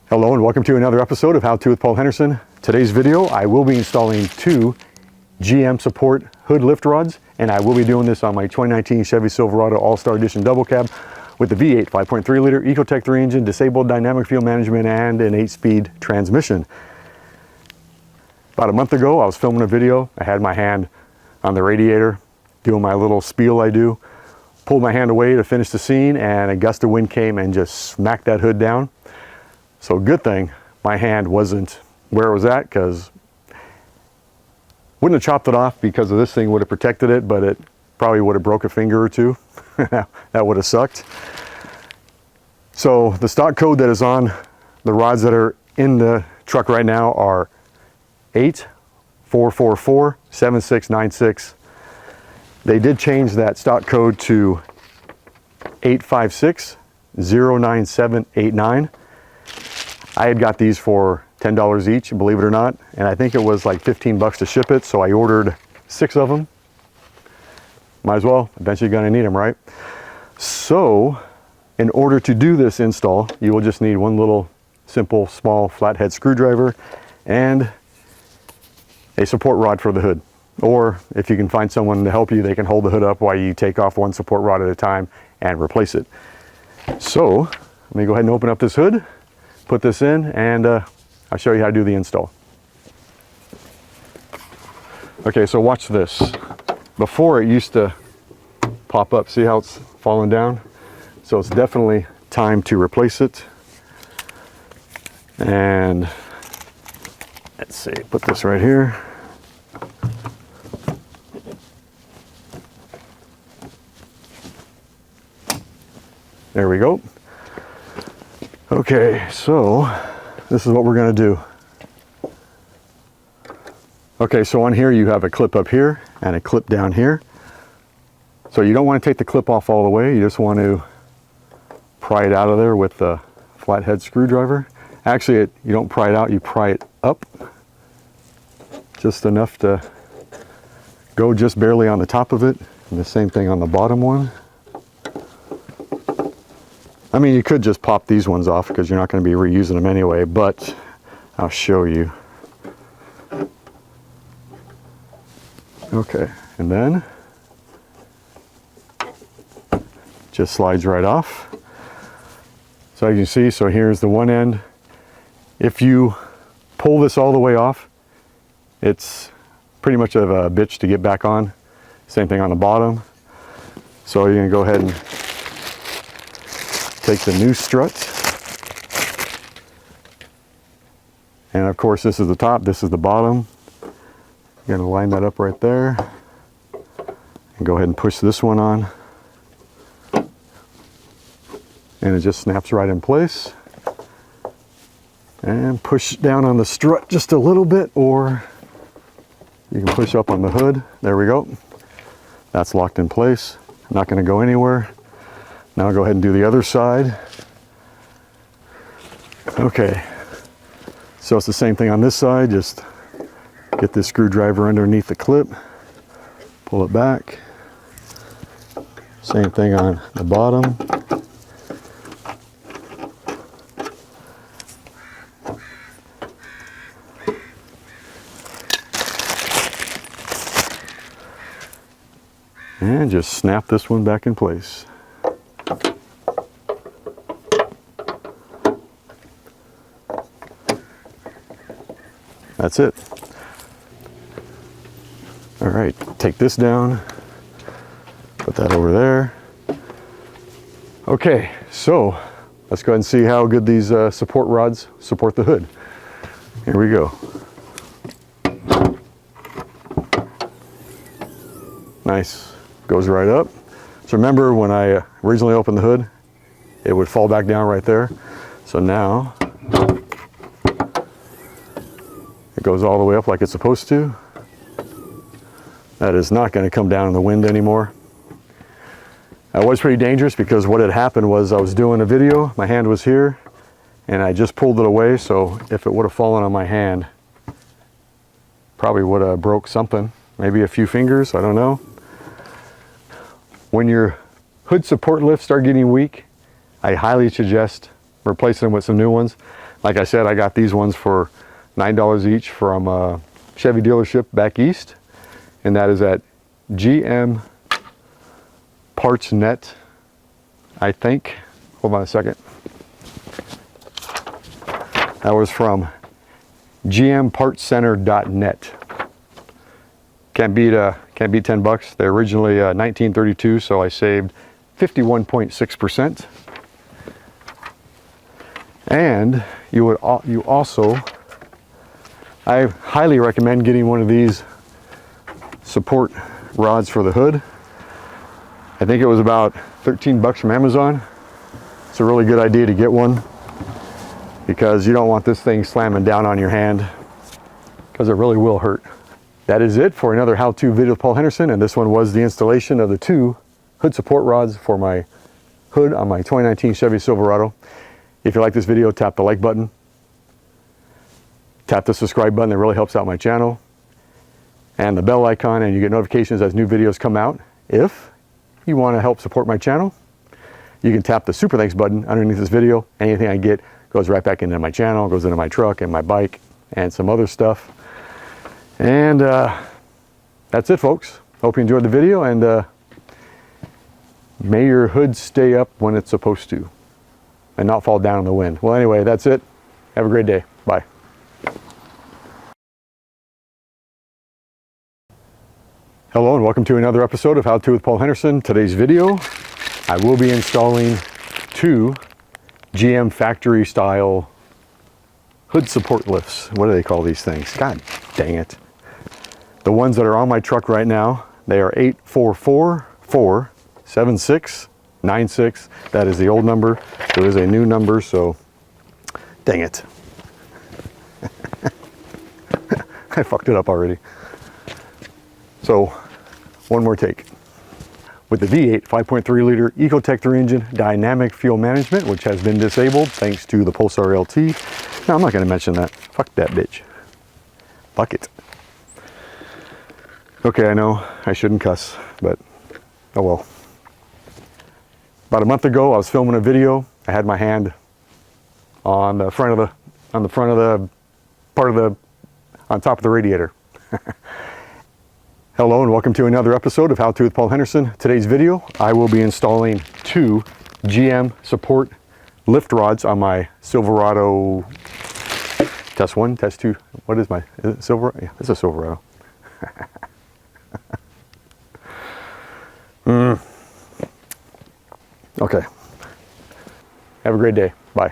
Hello and welcome to another episode of How To with Paul Henderson. Today's video, I will be installing two GM Support hood lift rods, and I will be doing this on my 2019 Chevy Silverado All-Star Edition double cab with the V8 5.3 liter Ecotec 3 engine, disabled dynamic fuel management, and an 8-speed transmission. About a month ago, I was filming a video. I had my hand on the radiator, doing my little spiel I do. Pulled my hand away to finish the scene, and a gust of wind came and just smacked that hood down. So good thing my hand wasn't where it was at, because wouldn't have chopped it off because of this thing would have protected it, but it probably would have broke a finger or two. That would have sucked. So the stock code that is on the rods that are in the truck right now are 84447696. They did change that stock code to 856-09789. I had got these for $10 each, believe it or not, and I think it was like 15 bucks to ship it, so I ordered 6 of them. Might as well, eventually gonna need them, right? So, in order to do this install, you will just need one little simple, small, flathead screwdriver and a support rod for the hood. Or if you can find someone to help you, they can hold the hood up while you take off one support rod at a time and replace it. So, let me go ahead and open up this hood, put this in, and I'll show you how to do the install. Okay, so watch this. Before it used to pop up, see how it's falling down? So it's definitely time to replace it. And let's see, put this right here. There we go. Okay, so this is what we're going to do. Okay, so on here you have a clip up here and a clip down here. So you don't want to take the clip off all the way. You just want to pry it out of there with the flathead screwdriver. Actually, you don't pry it out, you pry it up just enough to go just barely on the top of it. And the same thing on the bottom one. I mean, you could just pop these ones off because you're not going to be reusing them anyway, but I'll show you. Okay, and then just slides right off. So as you see, so here's the one end. If you pull this all the way off, it's pretty much of a bitch to get back on. Same thing on the bottom. So you're going to go ahead and take the new strut, and of course this is the top, this is the bottom. You're going to line that up right there and go ahead and push this one on, and it just snaps right in place. And push down on the strut just a little bit, or you can push up on the hood. There we go. That's locked in place, not going to go anywhere. Now I'll go ahead and do the other side. Okay, so it's the same thing on this side. Just get this screwdriver underneath the clip, pull it back. Same thing on the bottom. And just snap this one back in place. That's it. All right, take this down, put that over there. Okay, so let's go ahead and see how good these support rods support the hood. Here we go. Nice, goes right up. So remember when I originally opened the hood, it would fall back down right there. So now it goes all the way up like it's supposed to. That is not going to come down in the wind anymore. That was pretty dangerous because what had happened was I was doing a video, my hand was here, and I just pulled it away, so if it would have fallen on my hand, probably would have broke something, maybe a few fingers, I don't know. When your hood support lifts start getting weak, I highly suggest replacing them with some new ones. Like I said, I got these ones for $9 each from a Chevy dealership back east, and that is at GM Parts Net, I think. Hold on a second. That was from gmpartscenter.net. Can't beat 10 bucks. They're originally $19.32, so I saved 51.6%. And you also, I highly recommend getting one of these support rods for the hood. I think it was about 13 bucks from Amazon. It's a really good idea to get one because you don't want this thing slamming down on your hand because it really will hurt. That is it for another how-to video with Paul Henderson, and this one was the installation of the 2 hood support rods for my hood on my 2019 Chevy Silverado. If you like this video, tap the like button. Tap the subscribe button, that really helps out my channel. And the bell icon, and you get notifications as new videos come out. If you want to help support my channel, you can tap the super thanks button underneath this video. Anything I get goes right back into my channel, goes into my truck and my bike and some other stuff. And that's it, folks. Hope you enjoyed the video, and may your hood stay up when it's supposed to and not fall down in the wind. Well, anyway, that's it. Have a great day. Bye. Hello and welcome to another episode of How To with Paul Henderson. Today's video, I will be installing 2 GM factory style hood support lifts. What do they call these things? God dang it. The ones that are on my truck right now, they are 844-476-96. That is the old number. There is a new number, so dang it. I fucked it up already. So, one more take. With the V8 5.3 liter Ecotec 3 engine dynamic fuel management, which has been disabled thanks to the Pulsar LT. No, I'm not going to mention that. Fuck that bitch. Fuck it. Okay, I know I shouldn't cuss, but oh well. About a month ago, I was filming a video. I had my hand on the front of the on top of the radiator. Hello and welcome to another episode of How To with Paul Henderson. Today's video, I will be installing 2 GM support lift rods on my Silverado. Test 1, test 2. What is it Silverado? Yeah, it's a Silverado. Okay. Have a great day. Bye.